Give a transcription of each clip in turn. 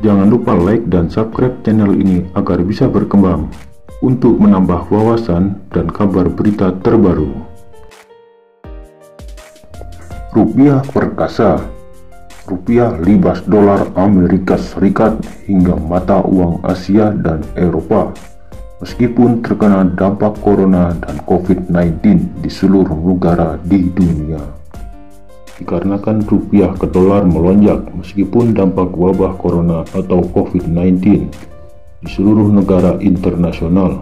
Jangan lupa like dan subscribe channel ini agar bisa berkembang untuk menambah wawasan dan kabar berita terbaru. Rupiah perkasa. Rupiah libas dolar Amerika Serikat hingga mata uang Asia dan Eropa. Meskipun terkena dampak corona dan COVID-19 di seluruh negara di dunia. Dikarenakan rupiah ke dolar melonjak meskipun dampak wabah corona atau COVID-19 di seluruh negara internasional.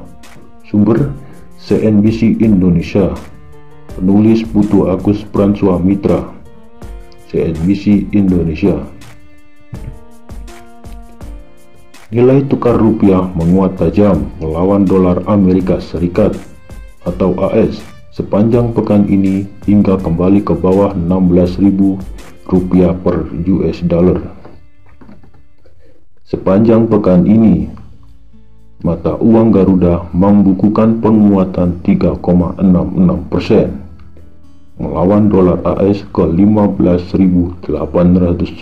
Sumber CNBC Indonesia. Penulis Putu Agus Pranswa Mitra, CNBC Indonesia. Nilai tukar rupiah menguat tajam melawan dolar Amerika Serikat atau AS sepanjang pekan ini hingga kembali ke bawah 16.000 rupiah per US dollar. Sepanjang pekan ini, mata uang Garuda membukukan penguatan 3,66% melawan dolar AS ke 15.800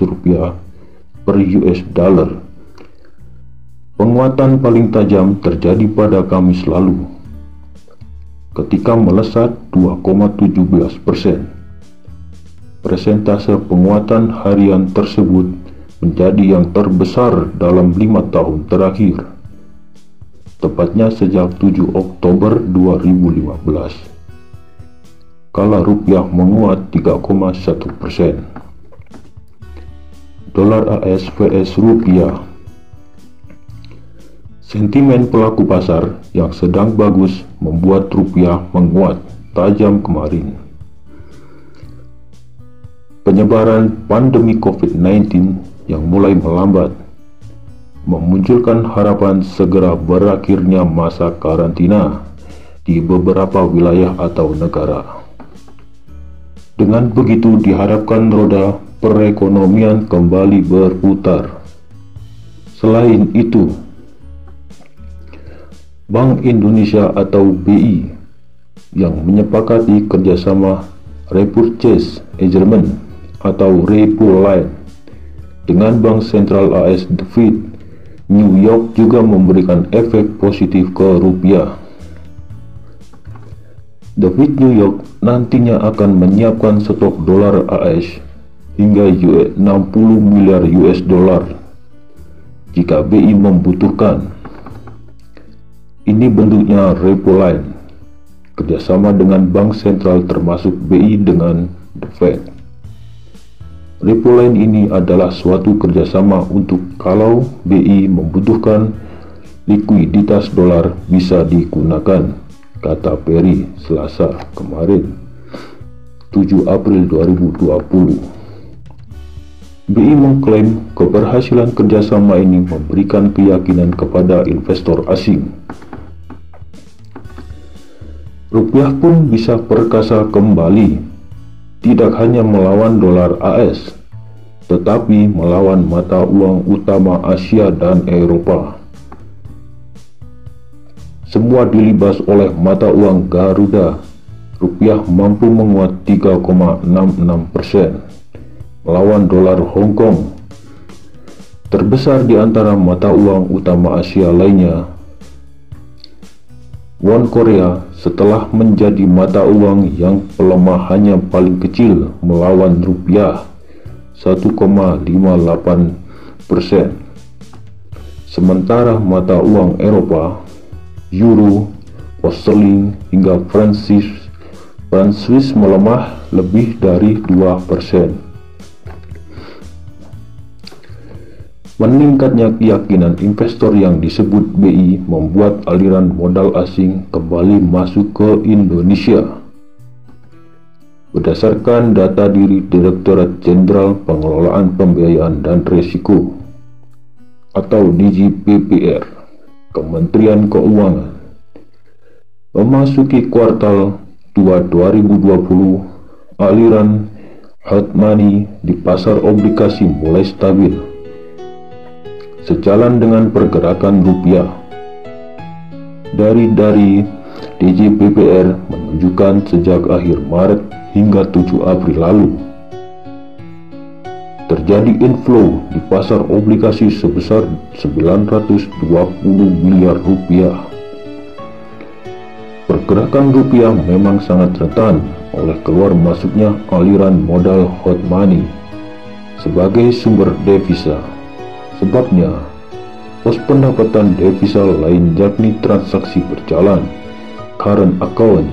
rupiah per US dollar. Penguatan paling tajam terjadi pada Kamis lalu, ketika melesat 2,17%. Persentase penguatan harian tersebut menjadi yang terbesar dalam 5 tahun terakhir, tepatnya sejak 7 Oktober 2015, kala rupiah menguat 3,1%. Dolar AS vs rupiah. Sentimen pelaku pasar yang sedang bagus membuat rupiah menguat tajam kemarin. Penyebaran pandemi COVID-19 yang mulai melambat memunculkan harapan segera berakhirnya masa karantina di beberapa wilayah atau negara. Dengan begitu diharapkan roda perekonomian kembali berputar. Selain itu, Bank Indonesia atau BI yang menyepakati kerjasama repurchase agreement atau repo line dengan Bank Sentral AS The Fed New York juga memberikan efek positif ke rupiah. The Fed New York nantinya akan menyiapkan stok dolar AS hingga 60 miliar US dollar jika BI membutuhkan. Ini bentuknya repo line, kerjasama dengan bank sentral termasuk BI dengan The Fed. Repo line ini adalah suatu kerjasama untuk kalau BI membutuhkan likuiditas dolar bisa digunakan, kata Perry Selasa kemarin, 7 April 2020. BI mengklaim keberhasilan kerjasama ini memberikan keyakinan kepada investor asing. Rupiah pun bisa perkasa kembali, tidak hanya melawan dolar AS, tetapi melawan mata uang utama Asia dan Eropa. Semua dilibas oleh mata uang Garuda. Rupiah mampu menguat 3,66% melawan dolar Hong Kong, terbesar di antara mata uang utama Asia lainnya. Won Korea setelah menjadi mata uang yang pelemahannya paling kecil melawan rupiah 1,58%. Sementara mata uang Eropa, Euro, Sterling hingga franc Swiss melemah lebih dari 2%. Meningkatnya keyakinan investor yang disebut BI membuat aliran modal asing kembali masuk ke Indonesia. Berdasarkan data dari Direktorat Jenderal Pengelolaan Pembiayaan dan Risiko atau DJPPR, Kementerian Keuangan, memasuki kuartal 2 2020, aliran hot money di pasar obligasi mulai stabil. Sejalan dengan pergerakan rupiah, dari DJPPR menunjukkan sejak akhir Maret hingga 7 April lalu terjadi inflow di pasar obligasi sebesar 920 miliar rupiah. Pergerakan rupiah memang sangat rentan oleh keluar masuknya aliran modal hot money sebagai sumber devisa. Sebabnya, pos pendapatan devisa lain yakni transaksi berjalan (current account)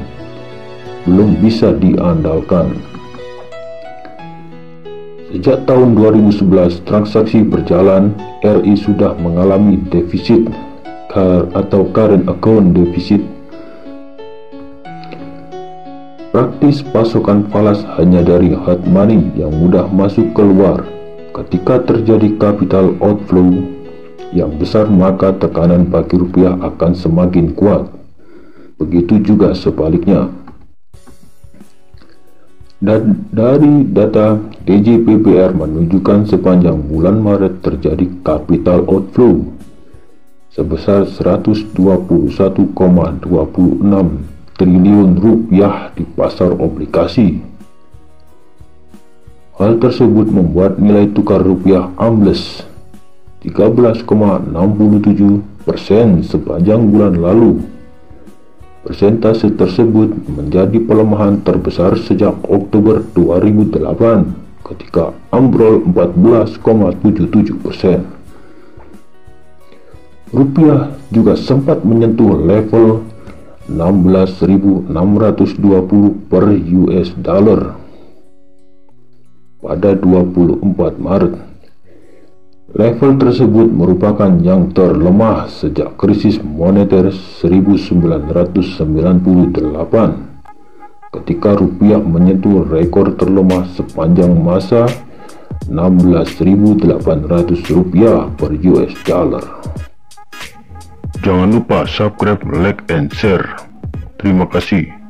belum bisa diandalkan. Sejak tahun 2011, transaksi berjalan RI sudah mengalami defisit atau current account defisit. Praktis pasokan falas hanya dari hot money yang mudah masuk keluar. Ketika terjadi capital outflow yang besar, maka tekanan bagi rupiah akan semakin kuat. Begitu juga sebaliknya. Dan dari data DJPPR menunjukkan sepanjang bulan Maret terjadi capital outflow sebesar 121,26 triliun rupiah di pasar obligasi. Hal tersebut membuat nilai tukar rupiah ambles 13,67% sepanjang bulan lalu. Persentase tersebut menjadi pelemahan terbesar sejak Oktober 2008 ketika ambrol 14,77%. Rupiah juga sempat menyentuh level 16.620 per US dollar pada 24 Maret. Level tersebut merupakan yang terlemah sejak krisis moneter 1998 ketika rupiah menyentuh rekor terlemah sepanjang masa 16.800 rupiah per US dollar. Jangan lupa subscribe, like, and share. Terima kasih.